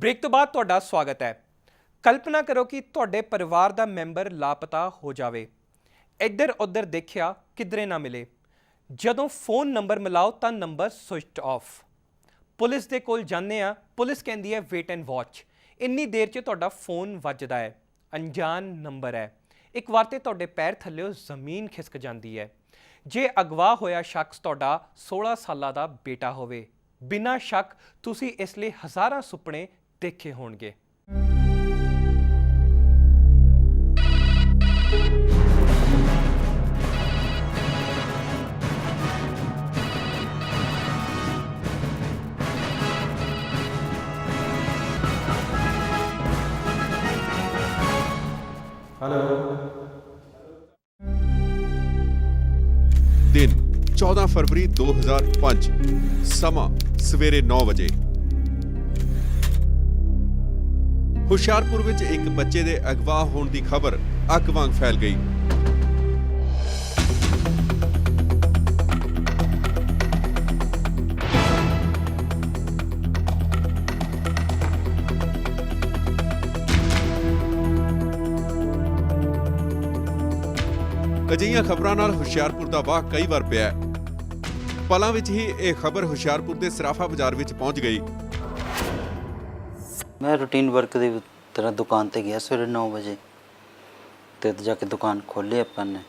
Break तो बाद ਤੁਹਾਡਾ ਸਵਾਗਤ ਹੈ। ਕਲਪਨਾ ਕਰੋ ਕਿ ਤੁਹਾਡੇ ਪਰਿਵਾਰ ਦਾ ਮੈਂਬਰ ਲਾਪਤਾ ਹੋ ਜਾਵੇ। ਇੱਧਰ ਉੱਧਰ ਦੇਖਿਆ ਕਿਧਰੇ ਨਾ ਮਿਲੇ। ਜਦੋਂ ਫੋਨ ਨੰਬਰ ਮਿਲਾਓ ਤਾਂ ਨੰਬਰ ਸਵਿਚ ਆਫ। ਪੁਲਿਸ ਦੇ ਕੋਲ ਜਾਂਦੇ ਆ, ਪੁਲਿਸ ਕਹਿੰਦੀ ਹੈ ਵੇਟ ਐਂਡ ਵਾਚ। ਇੰਨੀ ਦੇਰ 'ਚ ਤੁਹਾਡਾ ਫੋਨ ਵੱਜਦਾ ਹੈ, ਅਣਜਾਣ ਨੰਬਰ ਹੈ। ਇੱਕ ਵਾਰ ਤੇ ਤੁਹਾਡੇ ਪੈਰ ਥੱਲੇ ਜ਼ਮੀਨ ਖਿਸਕ ਜਾਂਦੀ ਹੈ। ਜੇ ਅਗਵਾ ਹੋਇਆ ਸ਼ਖਸ ਤੁਹਾਡਾ 16 ਸਾਲਾਂ ਦਾ ਬੇਟਾ ਹੋਵੇ, ਬਿਨਾਂ ਸ਼ੱਕ ਤੁਸੀਂ ਇਸ ਲਈ ਹਜ਼ਾਰਾਂ ਸੁਪਨੇ ਦੇਖੇ ਹੋਣਗੇ। दिन 14 फरवरी 2005 समा सवेरे 9 ਵਜੇ ਹੁਸ਼ਿਆਰਪੁਰ ਵਿੱਚ ਇੱਕ ਬੱਚੇ ਦੇ ਅਗਵਾ ਹੋਣ ਦੀ ਖਬਰ ਅੱਗ ਵਾਂਗ ਫੈਲ ਗਈ। ਅਜਿਹੀਆਂ ਖਬਰਾਂ ਨਾਲ ਹੁਸ਼ਿਆਰਪੁਰ ਦਾ ਵਾਹ ਕਈ ਵਾਰ ਪਿਆ। ਪਲਾਂ ਵਿੱਚ ਹੀ ਇਹ ਖਬਰ ਹੁਸ਼ਿਆਰਪੁਰ ਦੇ ਸਰਾਫਾ ਬਾਜ਼ਾਰ ਵਿੱਚ ਪਹੁੰਚ ਗਈ। मैं रूटीन वर्क की तरह दुकान पर गया सवेरे 9 बजे तो जाके दुकान खोली अपन ने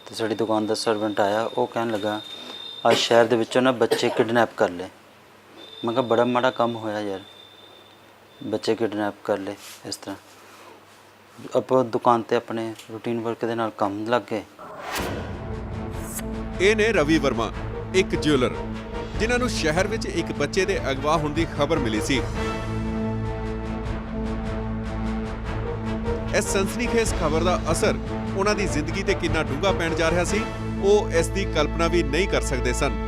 तो साड़ी दुकान का सर्वेंट आया। वो कहने लगा आज शहर के विचों ना बच्चे किडनैप कर ले। मैं कहा बड़ा माड़ा काम होया यार, बच्चे किडनैप कर ले। इस तरह आप दुकान ते अपने रूटीन वर्क के नाल काम लग गए। ਇਹ ਨੇ ਰਵੀ ਵਰਮਾ, ਇੱਕ ਜਿਊਲਰ ਜਿਨ੍ਹਾਂ ਨੂੰ ਸ਼ਹਿਰ ਵਿੱਚ ਇੱਕ ਬੱਚੇ ਦੇ ਅਗਵਾ ਹੋਣ ਦੀ ਖਬਰ ਮਿਲੀ ਸੀ। ਇਸ ਸਨਸਨੀਖੇਜ਼ ਖਬਰ ਦਾ ਅਸਰ ਉਹਨਾਂ ਦੀ ਜ਼ਿੰਦਗੀ ਤੇ ਕਿੰਨਾ ਡੂੰਘਾ ਪੈਣ ਜਾ ਰਿਹਾ ਸੀ, ਉਹ ਇਸ ਦੀ ਕਲਪਨਾ ਵੀ ਨਹੀਂ ਕਰ ਸਕਦੇ ਸਨ।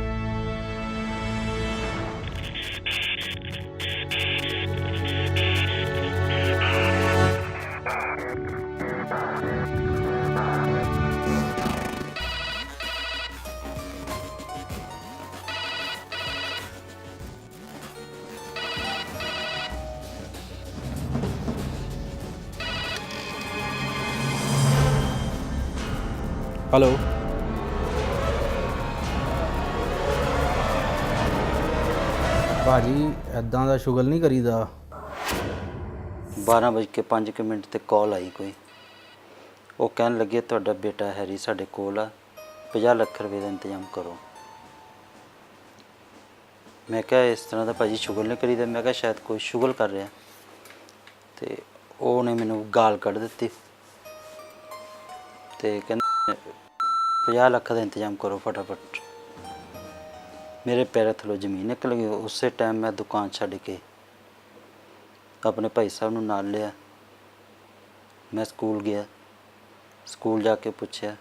हेलो भाजी इदां दा शुगल नहीं करीदा। 12:05 ते कॉल आई कोई। वो कहन लगे तुहाडा बेटा हैरी साडे कोल आ, 50 लाख रुपए का इंतजाम करो। मैं क्या इस तरह का भाजी शुगल नहीं करीदा। मैं क्या शायद कोई शुगल कर रहा तो उन्हें मैनू गाल कढ़ दी तो कहते 50 लाख का इंतजाम करो फटाफट। मेरे पैर थलों जमीन निकल गई। उस टाइम मैं दुकान छड्ड के अपने भाई साहब नूं नाल लिया। मैं स्कूल गया, स्कूल जाके पूछया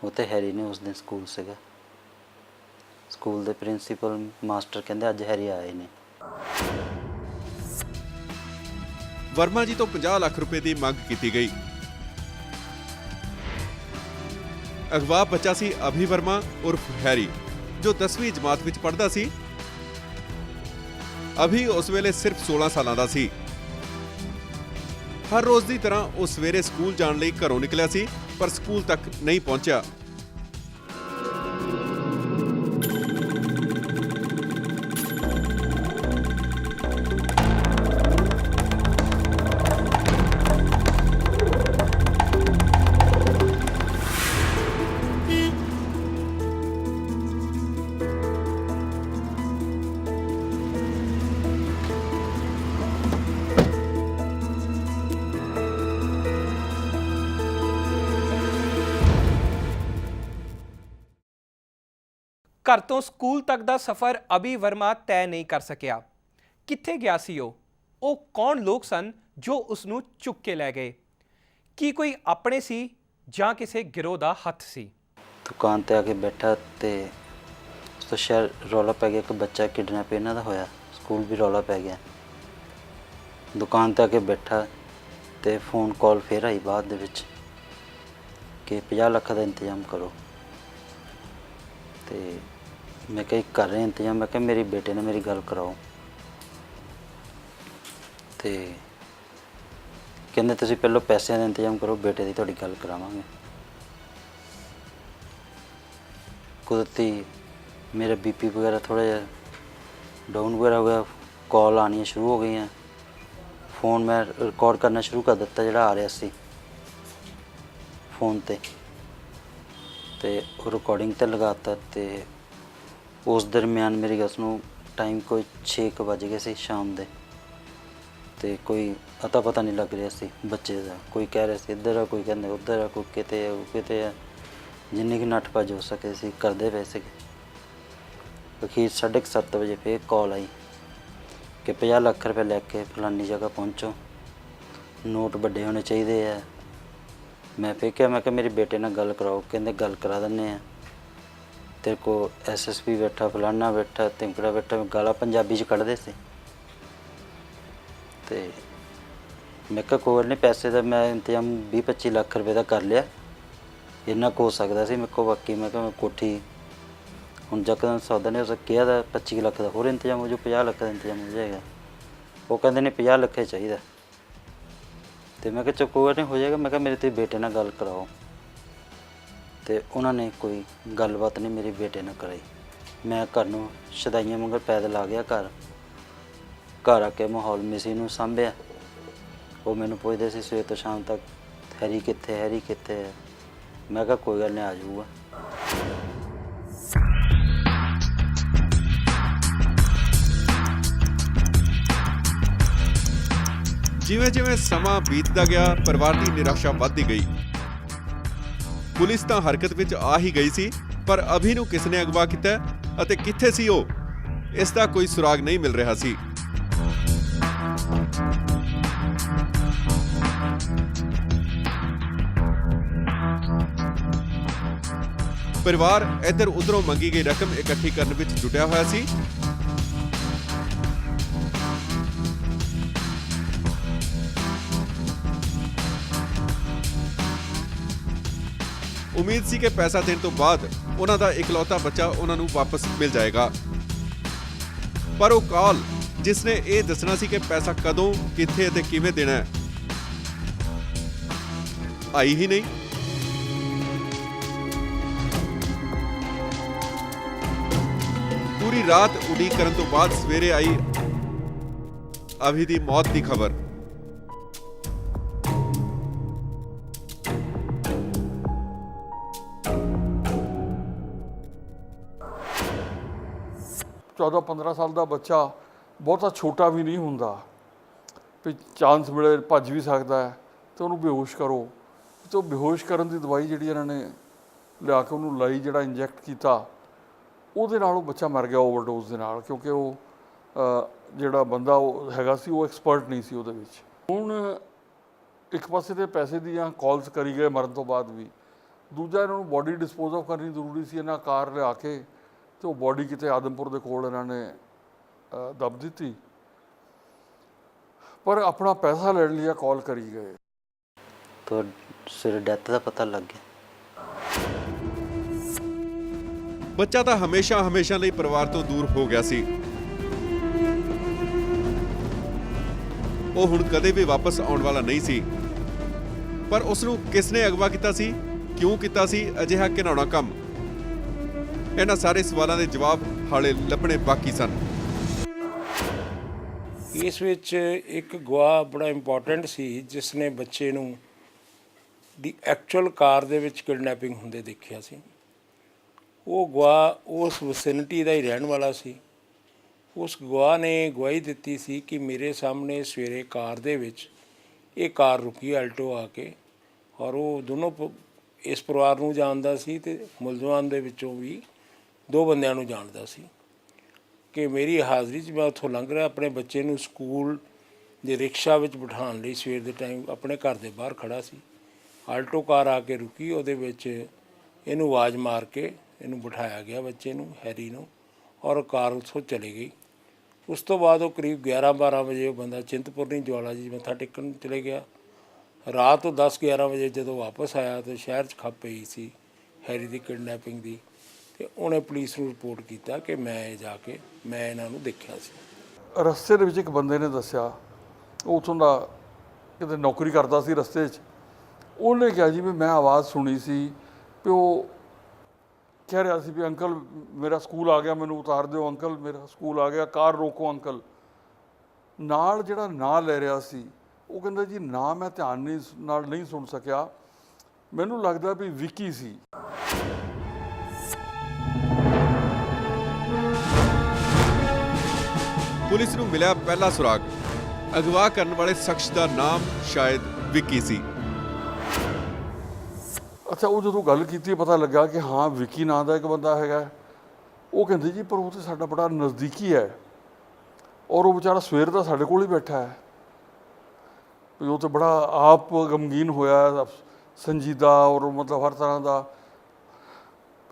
वो तो हैरी ने उस दिन स्कूल सीगा। स्कूल के प्रिंसीपल मास्टर कहंदे अज हैरी आए ने। ਵਰਮਾ ਜੀ ਤੋਂ 50 ਲੱਖ ਰੁਪਏ ਦੀ ਮੰਗ ਕੀਤੀ ਗਈ। ਅਗਵਾ ਬੱਚਾ ਸੀ ਅਭੀ ਵਰਮਾ ਉਰਫ ਹੈਰੀ, ਜੋ 10ਵੀਂ ਜਮਾਤ ਵਿੱਚ ਪੜ੍ਹਦਾ ਸੀ। ਅਭੀ ਉਸ ਵੇਲੇ ਸਿਰਫ 16 ਸਾਲਾਂ ਦਾ ਸੀ। ਹਰ ਰੋਜ਼ ਦੀ ਤਰ੍ਹਾਂ ਉਹ ਸਵੇਰੇ ਸਕੂਲ ਜਾਣ ਲਈ ਘਰੋਂ ਨਿਕਲਿਆ ਸੀ, ਪਰ ਸਕੂਲ ਤੱਕ ਨਹੀਂ ਪਹੁੰਚਿਆ। ਘਰ ਤੋਂ ਸਕੂਲ ਤੱਕ ਦਾ ਸਫ਼ਰ ਅਭੀ ਵਰਮਾ ਤੈਅ ਨਹੀਂ ਕਰ ਸਕਿਆ। ਕਿੱਥੇ ਗਿਆ ਸੀ ਉਹ ਕੌਣ ਲੋਕ ਸਨ ਜੋ ਉਸ ਨੂੰ ਚੁੱਕ ਕੇ ਲੈ ਗਏ? ਕੀ ਕੋਈ ਆਪਣੇ ਸੀ ਜਾਂ ਕਿਸੇ ਗਿਰੋਹ ਦਾ ਹੱਥ ਸੀ? दुकान ते आके बैठा तो उस तो शहर रौला पै गया कि बच्चा किडनैप इन्हां दा होया। स्कूल भी रौला पै गया। दुकान ते आके बैठा तो फोन कॉल फिर आई बाद दे विच कि 50 लाख का इंतजाम करो। तो मैं कहा कर रहे इंतजाम। मैं कहा मेरे बेटे ने मेरी गल कराओ। ਤੇ ਕਹਿੰਦੇ ਤੁਸੀਂ ਪਹਿਲਾਂ ਪੈਸਿਆਂ ਦਾ ਇੰਤਜ਼ਾਮ ਕਰੋ, ਬੇਟੇ ਦੀ ਤੁਹਾਡੀ ਗੱਲ ਕਰਾਵਾਂਗੇ। ਕੁਦਰਤੀ ਮੇਰਾ ਬੀਪੀ ਵਗੈਰਾ ਥੋੜ੍ਹਾ ਜਿਹਾ ਡਾਊਨ ਵਗੈਰਾ ਹੋ ਗਿਆ, ਕਾਲ ਆਉਣੀਆਂ ਸ਼ੁਰੂ ਹੋ ਗਈਆਂ। फ़ोन मैं रिकॉर्ड करना शुरू कर दिता ਜਿਹੜਾ ਆ ਰਿਹਾ ਸੀ फ़ोन ਤੇ ਉਹ ਰਿਕਾਰਡਿੰਗ ਤੇ ਲਗਾਤਾ। ਤੇ ਉਸ ਦਰਮਿਆਨ ਮੇਰੀ ਗੱਲ ਨੂੰ ਟਾਈਮ ਕੋਈ 6 ਵਜ ਗਏ ਸੀ ਸ਼ਾਮ ਦੇ। ਤੇ ਕੋਈ ਅਤਾ ਪਤਾ ਨਹੀਂ ਲੱਗ ਰਿਹਾ ਸੀ ਬੱਚੇ ਦਾ। ਕੋਈ ਕਹਿ ਰਿਹਾ ਸੀ ਇੱਧਰ ਆ, ਕੋਈ ਕਹਿੰਦੇ ਉੱਧਰ ਆ, ਕੋਈ ਕਿਤੇ ਆ, ਕਿਤੇ ਆ। ਜਿੰਨੀ ਕਿ ਨੱਠ ਭੱਜ ਹੋ ਸਕੇ ਸੀ ਕਰਦੇ ਪਏ ਸੀਗੇ। ਅਖੀਰ 7:30 ਵਜੇ ਫਿਰ ਕਾਲ ਆਈ कि 50 ਲੱਖ रुपये लैके फलानी जगह पहुँचो, नोट बड़े होने चाहिए है। मैं फिर क्या, मैं मेरे बेटे नाल गल कराओ। कहते गल करा दें, तेरे को SSP बैठा, फलाना बैठा, तिंकड़ा बैठा। गाला पंजाबी च कढ़दे से। तो मैं क्या कोई नहीं, पैसे का मैं इंतजाम 20-25 ਲੱਖ रुपये का कर लिया, इन्ना को हो सकता सी मेरे को। बाकी मैं कोठी ਹੁਣ ਜਕਦਮ ਸੌਦਾ ਨਹੀਂ ਹੋ ਸਕਿਆ ਤਾਂ 25 ਲੱਖ ਦਾ ਹੋਰ ਇੰਤਜ਼ਾਮ ਹੋ ਜਾਊ, 50 ਲੱਖ ਦਾ ਇੰਤਜ਼ਾਮ ਹੋ ਜਾਏਗਾ। ਉਹ ਕਹਿੰਦੇ ਨੇ 50 ਲੱਖ ਹੀ ਚਾਹੀਦਾ। ਤੇ ਮੈਂ ਕਿਹਾ ਚਲੋ ਕੋਈ ਨਹੀਂ, ਹੋ ਜਾਏਗਾ। ਮੈਂ ਕਿਹਾ ਮੇਰੇ ਤੇ ਬੇਟੇ ਨਾਲ ਗੱਲ ਕਰਾਓ। ਤੇ ਉਹਨਾਂ ਨੇ ਕੋਈ ਗੱਲਬਾਤ ਨਹੀਂ ਮੇਰੇ ਬੇਟੇ ਨਾਲ ਕਰਾਈ। ਮੈਂ ਘਰ ਨੂੰ ਸ਼ਦਾਈਆਂ ਵਾਂਗਰ ਪੈਦਲ ਆ ਗਿਆ। ਘਰ ਆ ਕੇ ਮਾਹੌਲ ਮਿਸੀ ਨੂੰ ਸਾਂਭਿਆ। ਉਹ ਮੈਨੂੰ ਪੁੱਛਦੇ ਸੀ ਸਵੇਰ ਤੋਂ ਸ਼ਾਮ ਤੱਕ, ਹੈਰੀ ਕਿੱਥੇ, ਹੈਰੀ ਕਿੱਥੇ। ਮੈਂ ਕਿਹਾ ਕੋਈ ਗੱਲ ਨਹੀਂ, ਆ ਜਾਊਗਾ। ਜਿਵੇਂ ਜਿਵੇਂ ਸਮਾਂ ਬੀਤਦਾ ਗਿਆ, ਪਰਿਵਾਰ ਦੀ ਨਿਰਾਸ਼ਾ ਵੱਧਦੀ ਗਈ। ਪੁਲਿਸ ਤਾਂ ਹਰਕਤ ਵਿੱਚ ਆ ਹੀ ਗਈ ਸੀ, ਪਰ ਅਭੀ ਨੂੰ ਕਿਸ ਨੇ ਅਗਵਾ ਕੀਤਾ ਅਤੇ ਕਿੱਥੇ ਸੀ ਉਹ, ਇਸ ਦਾ ਕੋਈ ਸੁਰਾਗ ਨਹੀਂ ਮਿਲ ਰਿਹਾ ਸੀ। ਪਰਿਵਾਰ ਇੱਧਰ ਉੱਧਰੋਂ ਮੰਗੀ ਗਈ ਰਕਮ ਇਕੱਠੀ ਕਰਨ ਵਿੱਚ ਜੁਟਿਆ ਹੋਇਆ ਸੀ। ਉਮੀਦ ਸੀ ਕਿ ਪੈਸਾ ਦੇਣ ਤੋਂ ਬਾਅਦ ਉਹਨਾਂ ਦਾ ਇਕਲੌਤਾ ਬੱਚਾ ਉਹਨਾਂ ਨੂੰ ਵਾਪਸ ਮਿਲ ਜਾਏਗਾ। ਪਰ ਉਹ ਕਾਲ ਜਿਸ ਨੇ ਇਹ ਦੱਸਣਾ ਸੀ ਕਿ ਪੈਸਾ ਕਦੋਂ, ਕਿੱਥੇ ਅਤੇ ਕਿਵੇਂ ਦੇਣਾ ਹੈ, ਆਈ ਹੀ ਨਹੀਂ। ਪੂਰੀ ਰਾਤ ਉਡੀਕ ਕਰਨ ਤੋਂ ਬਾਅਦ ਸਵੇਰੇ ਆਈ ਅਭੀ ਦੀ ਮੌਤ ਦੀ ਖਬਰ। 14-15 ਸਾਲ ਦਾ ਬੱਚਾ ਬਹੁਤਾ ਛੋਟਾ ਵੀ ਨਹੀਂ ਹੁੰਦਾ ਵੀ ਚਾਂਸ ਮਿਲੇ ਭੱਜ ਵੀ ਸਕਦਾ ਹੈ। ਤੇ ਉਹਨੂੰ ਬੇਹੋਸ਼ ਕਰੋ। ਤੇ ਉਹ ਬੇਹੋਸ਼ ਕਰਨ ਦੀ ਦਵਾਈ ਜਿਹੜੀ ਇਹਨਾਂ ਨੇ ਲਿਆ ਕੇ ਉਹਨੂੰ ਲਾਈ, ਜਿਹੜਾ ਇੰਜੈਕਟ ਕੀਤਾ, ਉਹਦੇ ਨਾਲ ਉਹ ਬੱਚਾ ਮਰ ਗਿਆ ਓਵਰਡੋਜ਼ ਦੇ ਨਾਲ। ਕਿਉਂਕਿ ਉਹ ਜਿਹੜਾ ਬੰਦਾ ਉਹ ਹੈਗਾ ਸੀ, ਉਹ ਐਕਸਪਰਟ ਨਹੀਂ ਸੀ ਉਹਦੇ ਵਿੱਚ। ਹੁਣ ਇੱਕ ਪਾਸੇ ਤੇ ਪੈਸੇ ਦੀਆਂ ਕਾਲਸ ਕਰੀ ਗਏ ਮਰਨ ਤੋਂ ਬਾਅਦ ਵੀ, ਦੂਜਾ ਇਹਨਾਂ ਨੂੰ ਬੋਡੀ ਡਿਸਪੋਜ਼ ਆਫ ਕਰਨੀ ਜ਼ਰੂਰੀ ਸੀ। ਇਹਨਾਂ ਕਾਰ ਲਿਆ ਕੇ ਤੇ ਉਹ ਬੋਡੀ ਕਿਤੇ ਆਦਮਪੁਰ ਦੇ ਕੋਲ ਇਹਨਾਂ ਨੇ ਦੱਬ ਦਿੱਤੀ। ਪਰ ਆਪਣਾ ਪੈਸਾ ਲੈਣ ਲਈ ਕਾਲ ਕਰੀ ਗਏ। ਤਾਂ ਸਿਰ ਡੈਥ ਦਾ ਪਤਾ ਲੱਗ ਗਿਆ। ਬੱਚਾ ਤਾਂ ਹਮੇਸ਼ਾ ਲਈ ਪਰਿਵਾਰ ਤੋਂ ਦੂਰ ਹੋ ਗਿਆ ਸੀ। ਉਹ ਹੁਣ ਕਦੇ ਵੀ ਵਾਪਸ ਆਉਣ ਵਾਲਾ ਨਹੀਂ ਸੀ। ਪਰ ਉਸ ਨੂੰ ਕਿਸ ਨੇ ਅਗਵਾ ਕੀਤਾ ਸੀ, ਕਿਉਂ ਕੀਤਾ ਸੀ ਅਜਿਹਾ ਘਿਨਾਉਣਾ ਕੰਮ? ਇਹਨਾਂ ਸਾਰੇ ਸਵਾਲਾਂ ਦੇ ਜਵਾਬ ਹਾਲੇ ਲੱਭਣੇ ਬਾਕੀ ਸਨ। ਇਸ ਵਿੱਚ ਇੱਕ ਗਵਾਹ ਬੜਾ ਇੰਪੋਰਟੈਂਟ ਸੀ ਜਿਸ ਨੇ ਬੱਚੇ ਨੂੰ ਦੀ ਐਕਚੁਅਲ ਕਾਰ ਦੇ ਵਿੱਚ ਕਿਡਨੈਪਿੰਗ ਹੁੰਦੇ ਦੇਖਿਆ ਸੀ। ਉਹ ਗਵਾਹ ਉਸ ਵਿਸਿਨਿਟੀ ਦਾ ਹੀ ਰਹਿਣ ਵਾਲਾ ਸੀ। ਉਸ ਗਵਾਹ ਨੇ ਗਵਾਹੀ ਦਿੱਤੀ ਸੀ ਕਿ ਮੇਰੇ ਸਾਹਮਣੇ ਸਵੇਰੇ ਕਾਰ ਦੇ ਵਿੱਚ ਇਹ ਕਾਰ ਰੁਕੀ ਆਲਟੋ ਆ ਕੇ, ਔਰ ਉਹ ਦੋਨੋਂ ਇਸ ਪਰਿਵਾਰ ਨੂੰ ਜਾਣਦਾ ਸੀ ਤੇ ਮੁਲਜ਼ਮਾਂ ਦੇ ਵਿੱਚੋਂ ਵੀ 2 ਬੰਦਿਆਂ ਨੂੰ ਜਾਣਦਾ ਸੀ ਕਿ ਮੇਰੀ ਹਾਜ਼ਰੀ 'ਚ ਮੈਂ ਉੱਥੋਂ ਲੰਘ ਰਿਹਾ, ਆਪਣੇ ਬੱਚੇ ਨੂੰ ਸਕੂਲ ਦੇ ਰਿਕਸ਼ਾ ਵਿੱਚ ਬਿਠਾਉਣ ਲਈ ਸਵੇਰ ਦੇ ਟਾਈਮ ਆਪਣੇ ਘਰ ਦੇ ਬਾਹਰ ਖੜ੍ਹਾ ਸੀ। ਆਲਟੋ ਕਾਰ ਆ ਕੇ ਰੁਕੀ, ਉਹਦੇ ਵਿੱਚ ਇਹਨੂੰ ਆਵਾਜ਼ ਮਾਰ ਕੇ ਇਹਨੂੰ ਬਿਠਾਇਆ ਗਿਆ, ਬੱਚੇ ਨੂੰ, ਹੈਰੀ ਨੂੰ, ਔਰ ਕਾਰ ਉੱਥੋਂ ਚਲੀ ਗਈ। ਉਸ ਤੋਂ ਬਾਅਦ ਉਹ ਕਰੀਬ 11-12 ਵਜੇ ਉਹ ਬੰਦਾ ਚਿੰਤਪੁਰਨੀ ਜਵਾਲਾ ਜੀ ਮੱਥਾ ਟੇਕਣ ਚਲੇ ਗਿਆ। ਰਾਤ ਤੋਂ 10-11 ਵਜੇ ਜਦੋਂ ਵਾਪਸ ਆਇਆ ਤਾਂ ਸ਼ਹਿਰ 'ਚ ਖੱਪ ਪਈ ਸੀ ਹੈਰੀ ਦੀ ਕਿਡਨੈਪਿੰਗ ਦੀ। ਤੇ ਉਹਨੇ ਪੁਲਿਸ ਨੂੰ ਰਿਪੋਰਟ ਕੀਤਾ ਕਿ ਮੈਂ ਜਾ ਕੇ ਮੈਂ ਇਹਨਾਂ ਨੂੰ ਦੇਖਿਆ ਸੀ। ਰਸਤੇ ਦੇ ਵਿੱਚ ਇੱਕ ਬੰਦੇ ਨੇ ਦੱਸਿਆ ਉਹ ਉੱਥੋਂ ਦਾ ਕਿਤੇ ਨੌਕਰੀ ਕਰਦਾ ਸੀ ਰਸਤੇ 'ਚ। ਉਹਨੇ ਕਿਹਾ ਜੀ ਵੀ ਮੈਂ ਆਵਾਜ਼ ਸੁਣੀ ਸੀ ਵੀ ਉਹ ਕਹਿ ਰਿਹਾ ਸੀ ਵੀ ਅੰਕਲ ਮੇਰਾ ਸਕੂਲ ਆ ਗਿਆ, ਮੈਨੂੰ ਉਤਾਰ ਦਿਓ, ਅੰਕਲ ਮੇਰਾ ਸਕੂਲ ਆ ਗਿਆ, ਕਾਰ ਰੋਕੋ ਅੰਕਲ। ਨਾਲ ਜਿਹੜਾ ਨਾਂ ਲੈ ਰਿਹਾ ਸੀ ਉਹ ਕਹਿੰਦਾ ਜੀ ਨਾਂ ਮੈਂ ਧਿਆਨ ਨਾਲ ਨਹੀਂ ਸੁਣ ਸਕਿਆ, ਮੈਨੂੰ ਲੱਗਦਾ ਵੀ ਵਿੱਕੀ ਸੀ। ਪੁਲਿਸ ਨੂੰ ਮਿਲਿਆ ਪਹਿਲਾ ਸੁਰਾਗ। ਅਗਵਾ ਕਰਨ ਵਾਲੇ ਸ਼ਖਸ ਦਾ ਨਾਮ ਸ਼ਾਇਦ ਵਿੱਕੀ ਸੀ। ਅੱਛਾ, ਉਹ ਜਦੋਂ ਗੱਲ ਕੀਤੀ ਪਤਾ ਲੱਗਾ ਕਿ ਹਾਂ ਵਿੱਕੀ ਨਾਂ ਦਾ ਇੱਕ ਬੰਦਾ ਹੈਗਾ। ਉਹ ਕਹਿੰਦੇ ਜੀ ਪਰ ਉਹ ਤਾਂ ਸਾਡਾ ਬੜਾ ਨਜ਼ਦੀਕੀ ਹੈ, ਔਰ ਉਹ ਵਿਚਾਰਾ ਸਵੇਰ ਦਾ ਸਾਡੇ ਕੋਲ ਹੀ ਬੈਠਾ ਹੈ। ਵੀ ਉਹ ਤਾਂ ਬੜਾ ਆਪ ਗਮਗੀਨ ਹੋਇਆ, ਸੰਜੀਦਾ, ਔਰ ਮਤਲਬ ਹਰ ਤਰ੍ਹਾਂ ਦਾ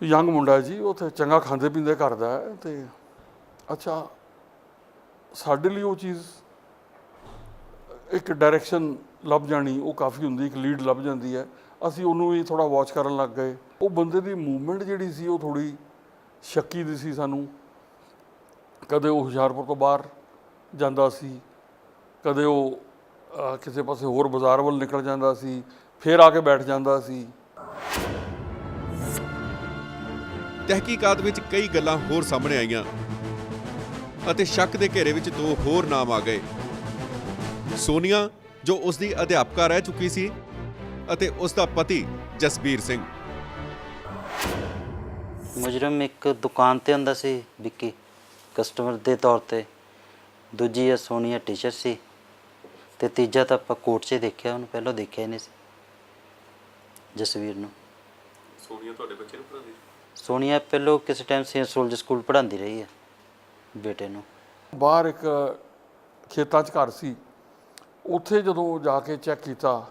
ਯੰਗ ਮੁੰਡਾ ਜੀ। ਉਹ ਤਾਂ ਚੰਗਾ ਖਾਂਦੇ ਪੀਂਦੇ ਕਰਦਾ ਹੈ। ਅਤੇ ਅੱਛਾ, ਸਾਡੇ ਲਈ ਉਹ ਚੀਜ਼ ਇੱਕ ਡਾਇਰੈਕਸ਼ਨ ਲੱਭ ਜਾਣੀ ਉਹ ਕਾਫੀ ਹੁੰਦੀ, ਇੱਕ ਲੀਡ ਲੱਭ ਜਾਂਦੀ ਹੈ। ਅਸੀਂ ਉਹਨੂੰ ਵੀ ਥੋੜ੍ਹਾ ਵਾਚ ਕਰਨ ਲੱਗ ਗਏ। ਉਹ ਬੰਦੇ ਦੀ ਮੂਵਮੈਂਟ ਜਿਹੜੀ ਸੀ ਉਹ ਥੋੜ੍ਹੀ ਸ਼ੱਕੀ ਦੀ ਸੀ ਸਾਨੂੰ। ਕਦੇ ਉਹ ਹੁਸ਼ਿਆਰਪੁਰ ਤੋਂ ਬਾਹਰ ਜਾਂਦਾ ਸੀ, ਕਦੇ ਉਹ ਕਿਸੇ ਪਾਸੇ ਹੋਰ ਬਾਜ਼ਾਰ ਵੱਲ ਨਿਕਲ ਜਾਂਦਾ ਸੀ, ਫਿਰ ਆ ਕੇ ਬੈਠ ਜਾਂਦਾ ਸੀ। ਤਹਿਕੀਕਾਤ ਵਿੱਚ ਕਈ ਗੱਲਾਂ ਹੋਰ ਸਾਹਮਣੇ ਆਈਆਂ ਅਤੇ ਸ਼ੱਕ ਦੇ ਘੇਰੇ ਵਿੱਚ ਦੋ ਹੋਰ ਨਾਮ ਆ ਗਏ। ਸੋਨੀਆ ਜੋ ਉਸ ਦੀ ਅਧਿਆਪਕਾ ਰਹਿ ਚੁੱਕੀ ਸੀ ਅਤੇ ਉਸ ਦਾ ਪਤੀ ਜਸਬੀਰ ਸਿੰਘ। ਮੁਜਰਮ ਇੱਕ ਦੁਕਾਨ ਤੇ ਹੁੰਦਾ ਸੀ ਵਿੱਕੀ, ਕਸਟਮਰ ਦੇ ਤੌਰ ਤੇ। ਦੂਜੀ ਆ ਸੋਨੀਆ ਟੀਚਰ ਸੀ, ਤੇ ਤੀਜਾ ਤਾਂ ਆਪਾਂ ਕੋਰਟ 'ਚ ਦੇਖਿਆ, ਉਹਨੂੰ ਪਹਿਲਾਂ ਦੇਖਿਆ ਹੀ ਨਹੀਂ ਸੀ, ਜਸਵੀਰ ਨੂੰ। ਸੋਨੀਆ ਤੁਹਾਡੇ ਬੱਚੇ ਨੂੰ ਪੜ੍ਹਾਉਂਦੀ? ਸੋਨੀਆ ਪਹਿਲਾਂ ਕਿਸੇ ਟਾਈਮ ਸੇਂਟ ਸੋਲਜਰ ਸਕੂਲ ਪੜ੍ਹਾਉਂਦੀ ਰਹੀ ਹੈ ਬੇਟੇ ਨੂੰ। ਬਾਹਰ ਇੱਕ ਖੇਤਾਂ 'ਚ ਘਰ ਸੀ, ਉੱਥੇ ਜਦੋਂ ਜਾ ਕੇ ਚੈੱਕ ਕੀਤਾ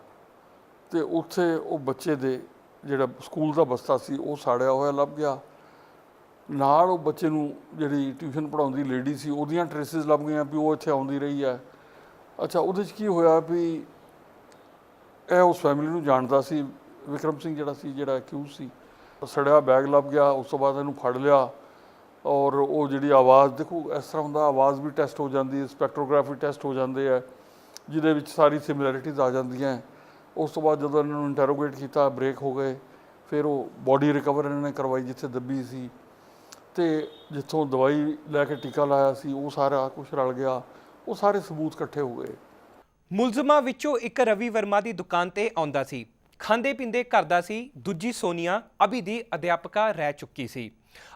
ਤੇ ਉੱਥੇ ਉਹ ਬੱਚੇ ਦੇ ਜਿਹੜਾ ਸਕੂਲ ਦਾ ਬਸਤਾ ਸੀ ਉਹ ਸਾੜਿਆ ਹੋਇਆ ਲੱਭ ਗਿਆ। ਨਾਲ ਉਹ ਬੱਚੇ ਨੂੰ ਜਿਹੜੀ ਟਿਊਸ਼ਨ ਪੜ੍ਹਾਉਂਦੀ ਲੇਡੀ ਸੀ ਉਹਦੀਆਂ ਟਰੇਸਿਸ ਲੱਭ ਗਈਆਂ ਵੀ ਉਹ ਇੱਥੇ ਆਉਂਦੀ ਰਹੀ ਹੈ। ਅੱਛਾ, ਉਹਦੇ 'ਚ ਕੀ ਹੋਇਆ ਵੀ ਇਹ ਉਸ ਫੈਮਿਲੀ ਨੂੰ ਜਾਣਦਾ ਸੀ। ਵਿਕਰਮ ਸਿੰਘ ਜਿਹੜਾ ਅਕਿਊਜ਼ ਸੀ, ਸੜਿਆ ਬੈਗ ਲੱਭ ਗਿਆ। ਉਸ ਤੋਂ ਬਾਅਦ ਇਹਨੂੰ ਫੜ ਲਿਆ, ਔਰ ਉਹ ਜਿਹੜੀ ਆਵਾਜ਼, ਦੇਖੋ ਇਸ ਤਰ੍ਹਾਂ ਹੁੰਦਾ, ਆਵਾਜ਼ ਵੀ ਟੈਸਟ ਹੋ ਜਾਂਦੀ ਹੈ, ਸਪੈਕਟ੍ਰੋਗ੍ਰਾਫੀ ਟੈਸਟ ਹੋ ਜਾਂਦੇ ਹੈ, ਜਿਹਦੇ ਵਿੱਚ ਸਾਰੀ ਸਿਮਿਲੈਰਿਟੀਜ਼ ਆ ਜਾਂਦੀਆਂ। ਉਸ ਤੋਂ ਬਾਅਦ ਜਦੋਂ ਇਹਨਾਂ ਨੂੰ ਇੰਟਰੋਗੇਟ ਕੀਤਾ, ਬ੍ਰੇਕ ਹੋ ਗਏ, ਫਿਰ ਉਹ ਬੋਡੀ ਰਿਕਵਰ ਇਹਨਾਂ ਨੇ ਕਰਵਾਈ ਜਿੱਥੇ ਦੱਬੀ ਸੀ, ਅਤੇ ਜਿੱਥੋਂ ਦਵਾਈ ਲੈ ਕੇ ਟੀਕਾ ਲਾਇਆ ਸੀ ਉਹ ਸਾਰਾ ਕੁਛ ਰਲ ਗਿਆ। ਉਹ ਸਾਰੇ ਸਬੂਤ ਇਕੱਠੇ ਹੋ ਗਏ। ਮੁਲਜ਼ਮਾਂ ਵਿੱਚੋਂ ਇੱਕ ਰਵੀ ਵਰਮਾ ਦੀ ਦੁਕਾਨ ਤੇ ਆਉਂਦਾ ਸੀ, ਖਾਂਦੇ ਪੀਂਦੇ ਕਰਦਾ ਸੀ। ਦੂਜੀ ਸੋਨੀਆ ਅਭੀ ਦੀ ਅਧਿਆਪਕਾ ਰਹਿ ਚੁੱਕੀ ਸੀ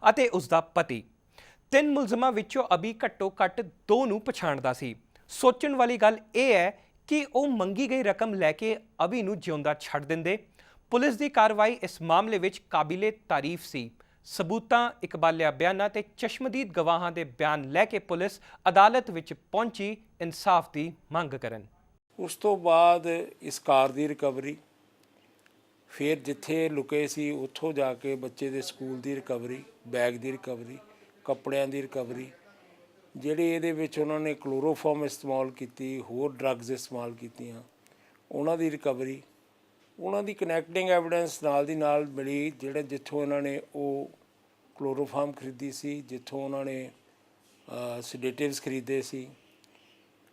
ਅਤੇ ਉਸ ਦਾ ਪਤੀ। 3 ਮੁਲਜ਼ਮਾਂ ਵਿੱਚੋਂ ਅਭੀ ਘੱਟੋ ਘੱਟ 2 ਨੂੰ ਪਛਾਣਦਾ ਸੀ। ਸੋਚਣ ਵਾਲੀ ਗੱਲ ਇਹ ਹੈ ਕਿ ਉਹ ਮੰਗੀ ਗਈ ਰਕਮ ਲੈ ਕੇ ਅਭੀ ਨੂੰ ਜਿਉਂਦਾ ਛੱਡ ਦਿੰਦੇ। ਪੁਲਿਸ ਦੀ ਕਾਰਵਾਈ ਇਸ ਮਾਮਲੇ ਵਿੱਚ ਕਾਬਿਲੇ ਤਾਰੀਫ ਸੀ। ਸਬੂਤਾਂ, ਇਕਬਾਲਿਆ ਬਿਆਨਾਂ ਤੇ ਚਸ਼ਮਦੀਦ ਗਵਾਹਾਂ ਦੇ ਬਿਆਨ ਲੈ ਕੇ ਪੁਲਿਸ ਅਦਾਲਤ ਵਿੱਚ ਪਹੁੰਚੀ ਇਨਸਾਫ ਦੀ ਮੰਗ ਕਰਨ। ਉਸ ਤੋਂ ਬਾਅਦ ਇਸ ਕਾਰ ਦੀ ਰਿਕਵਰੀ, ਫਿਰ ਜਿੱਥੇ ਲੁਕੇ ਸੀ ਉੱਥੋਂ ਜਾ ਕੇ ਬੱਚੇ ਦੇ ਸਕੂਲ ਦੀ ਰਿਕਵਰੀ, ਬੈਗ ਦੀ ਰਿਕਵਰੀ, ਕੱਪੜਿਆਂ ਦੀ ਰਿਕਵਰੀ, ਜਿਹੜੇ ਇਹਦੇ ਵਿੱਚ ਉਹਨਾਂ ਨੇ ਕਲੋਰੋਫਾਰਮ ਇਸਤੇਮਾਲ ਕੀਤੀ, ਹੋਰ ਡਰੱਗਸ ਇਸਤੇਮਾਲ ਕੀਤੀਆਂ, ਉਹਨਾਂ ਦੀ ਰਿਕਵਰੀ, ਉਹਨਾਂ ਦੀ ਕਨੈਕਟਿੰਗ ਐਵੀਡੈਂਸ ਨਾਲ ਦੀ ਨਾਲ ਮਿਲੀ। ਜਿਹੜੇ ਜਿੱਥੋਂ ਇਹਨਾਂ ਨੇ ਉਹ ਕਲੋਰੋਫਾਰਮ ਖਰੀਦੀ ਸੀ, ਜਿੱਥੋਂ ਉਹਨਾਂ ਨੇ ਸੈਡੇਟਿਵਸ ਖਰੀਦੇ ਸੀ।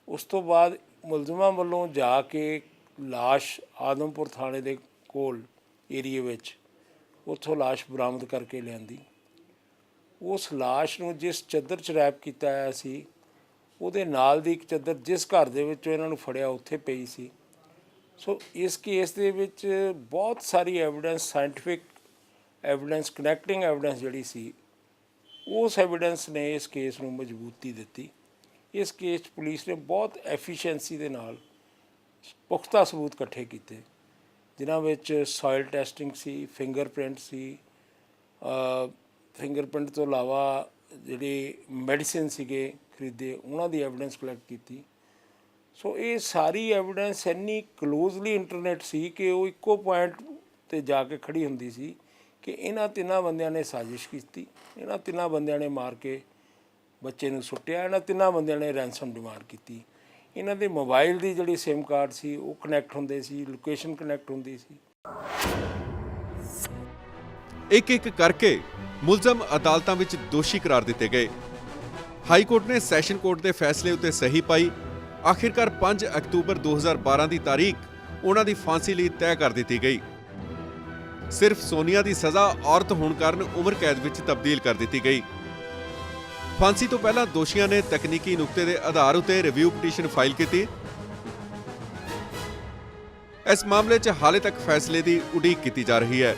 ਉਸ ਤੋਂ ਬਾਅਦ ਮੁਲਜ਼ਮਾਂ ਵੱਲੋਂ ਜਾ ਕੇ ਲਾਸ਼ ਆਦਮਪੁਰ ਥਾਣੇ ਦੇ ਕੋਲ ਏਰੀਏ ਵਿੱਚ ਉੱਥੋਂ ਲਾਸ਼ ਬਰਾਮਦ ਕਰਕੇ ਲਿਆਂਦੀ। ਉਸ ਲਾਸ਼ ਨੂੰ ਜਿਸ ਚਾਦਰ 'ਚ ਰੈਪ ਕੀਤਾ ਹੋਇਆ ਸੀ, ਉਹਦੇ ਨਾਲ ਦੀ ਇੱਕ ਚਾਦਰ ਜਿਸ ਘਰ ਦੇ ਵਿੱਚੋਂ ਇਹਨਾਂ ਨੂੰ ਫੜਿਆ ਉੱਥੇ ਪਈ ਸੀ। ਸੋ ਇਸ ਕੇਸ ਦੇ ਵਿੱਚ ਬਹੁਤ ਸਾਰੀ evidence, scientific evidence, connecting evidence ਜਿਹੜੀ ਸੀ, ਉਸ ਐਵੀਡੈਂਸ ਨੇ ਇਸ ਕੇਸ ਨੂੰ ਮਜ਼ਬੂਤੀ ਦਿੱਤੀ। ਇਸ ਕੇਸ 'ਚ ਪੁਲਿਸ ਨੇ ਬਹੁਤ ਐਫੀਸ਼ੀਐਂਸੀ ਦੇ ਨਾਲ ਪੁਖਤਾ ਸਬੂਤ ਇਕੱਠੇ ਕੀਤੇ, ਜਿਨ੍ਹਾਂ ਵਿੱਚ ਸੋਇਲ ਟੈਸਟਿੰਗ ਸੀ, ਫਿੰਗਰਪ੍ਰਿੰਟ ਸੀ, ਫਿੰਗਰਪ੍ਰਿੰਟ ਤੋਂ ਇਲਾਵਾ ਜਿਹੜੇ ਮੈਡੀਸਿਨ ਸੀਗੇ ਖਰੀਦੇ, ਉਹਨਾਂ ਦੀ ਐਵੀਡੈਂਸ ਕਲੈਕਟ ਕੀਤੀ। ਸੋ ਇਹ ਸਾਰੀ ਐਵੀਡੈਂਸ ਇੰਨੀ ਕਲੋਜ਼ਲੀ ਇੰਟਰਨੈਟ ਸੀ ਕਿ ਉਹ ਇੱਕੋ ਪੁਆਇੰਟ 'ਤੇ ਜਾ ਕੇ ਖੜੀ ਹੁੰਦੀ ਸੀ ਕਿ ਇਹਨਾਂ 3 ਬੰਦਿਆਂ ਨੇ ਸਾਜ਼ਿਸ਼ ਕੀਤੀ, ਇਹਨਾਂ 3 ਬੰਦਿਆਂ ਨੇ ਮਾਰ ਕੇ ਬੱਚੇ ਨੂੰ ਸੁੱਟਿਆ, ਇਹਨਾਂ 3 ਬੰਦਿਆਂ ਨੇ ਰੈਂਸਮ ਡਿਮਾਂਡ ਕੀਤੀ। ਇਹਨਾਂ ਦੇ ਮੋਬਾਈਲ ਦੀ ਜਿਹੜੀ ਸਿਮ ਕਾਰਡ ਸੀ ਉਹ ਕਨੈਕਟ ਹੁੰਦੇ ਸੀ, ਲੋਕੇਸ਼ਨ ਕਨੈਕਟ ਹੁੰਦੀ ਸੀ। ਇੱਕ ਇੱਕ ਕਰਕੇ ਮੁਲਜ਼ਮ ਅਦਾਲਤਾਂ ਵਿੱਚ ਦੋਸ਼ੀ ਕਰਾਰ ਦਿੱਤੇ ਗਏ। ਹਾਈ ਕੋਰਟ ਨੇ ਸੈਸ਼ਨ ਕੋਰਟ ਦੇ ਫੈਸਲੇ ਉੱਤੇ ਸਹੀ ਪਾਈ ਆਖਿਰਕਾਰ 5 ਅਕਤੂਬਰ 2012 ਦੀ ਤਾਰੀਖ ਉਹਨਾਂ ਦੀ ਫਾਂਸੀ ਲਈ ਤੈਅ ਕਰ ਦਿੱਤੀ ਗਈ। ਸਿਰਫ ਸੋਨੀਆ ਦੀ ਸਜ਼ਾ ਔਰਤ ਹੋਣ ਕਾਰਨ ਉਮਰ ਕੈਦ ਵਿੱਚ ਤਬਦੀਲ ਕਰ ਦਿੱਤੀ ਗਈ। ਫਾਂਸੀ ਤੋਂ ਪਹਿਲਾਂ ਦੋਸ਼ੀਆਂ ਨੇ ਤਕਨੀਕੀ ਨੁਕਤੇ ਦੇ ਆਧਾਰ ਉੱਤੇ ਰਿਵਿਊ ਪਟੀਸ਼ਨ ਫਾਈਲ ਕੀਤੀ। ਇਸ ਮਾਮਲੇ 'ਚ ਹਾਲੇ ਤੱਕ ਫੈਸਲੇ ਦੀ ਉਡੀਕ ਕੀਤੀ ਜਾ ਰਹੀ ਹੈ।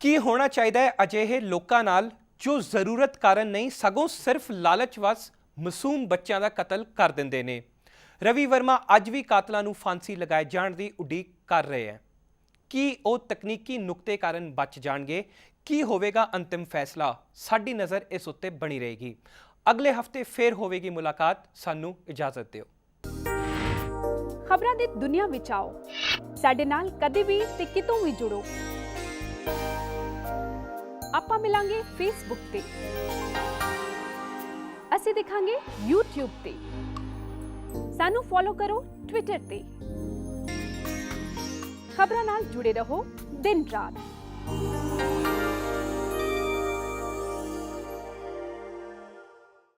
ਕੀ ਹੋਣਾ ਚਾਹੀਦਾ ਹੈ ਅਜਿਹੇ ਲੋਕਾਂ ਨਾਲ ਜੋ ਜ਼ਰੂਰਤ ਕਾਰਨ ਨਹੀਂ ਸਗੋਂ ਸਿਰਫ ਲਾਲਚ ਵਸ ਮਾਸੂਮ ਬੱਚਿਆਂ ਦਾ ਕਤਲ ਕਰ ਦਿੰਦੇ ਨੇ। ਰਵੀ ਵਰਮਾ ਅੱਜ ਵੀ ਕਾਤਲਾਂ ਨੂੰ ਫਾਂਸੀ ਲਗਾਏ ਜਾਣ ਦੀ ਉਡੀਕ ਕਰ ਰਹੇ ਹੈ। ਕੀ ਉਹ ਤਕਨੀਕੀ ਨੁਕਤੇ ਕਾਰਨ ਬਚ ਜਾਣਗੇ? ਕੀ ਹੋਵੇਗਾ ਅੰਤਿਮ ਫੈਸਲਾ? ਸਾਡੀ ਨਜ਼ਰ ਇਸ ਉੱਤੇ ਬਣੀ ਰਹੇਗੀ। ਅਗਲੇ ਹਫਤੇ ਫੇਰ ਹੋਵੇਗੀ ਮੁਲਾਕਾਤ। ਸਾਨੂੰ ਇਜਾਜ਼ਤ ਦਿਓ। ਖਬਰਾਂ ਦੀ ਦੁਨੀਆ ਵਿੱਚ ਆਓ, ਸਾਡੇ ਨਾਲ ਕਦੇ ਵੀ ਤੇ ਕਿਤੋਂ ਵੀ ਜੁੜੋ। ਆਪਾਂ ਮਿਲਾਂਗੇ ਫੇਸਬੁੱਕ ਤੇ, ਅਸੀਂ ਦਿਖਾਂਗੇ YouTube ਤੇ, ਸਾਨੂੰ ਫੋਲੋ ਕਰੋ ਟਵਿੱਟਰ ਤੇ। ਖਬਰਾਂ ਨਾਲ ਜੁੜੇ ਰਹੋ ਦਿਨ ਰਾਤ।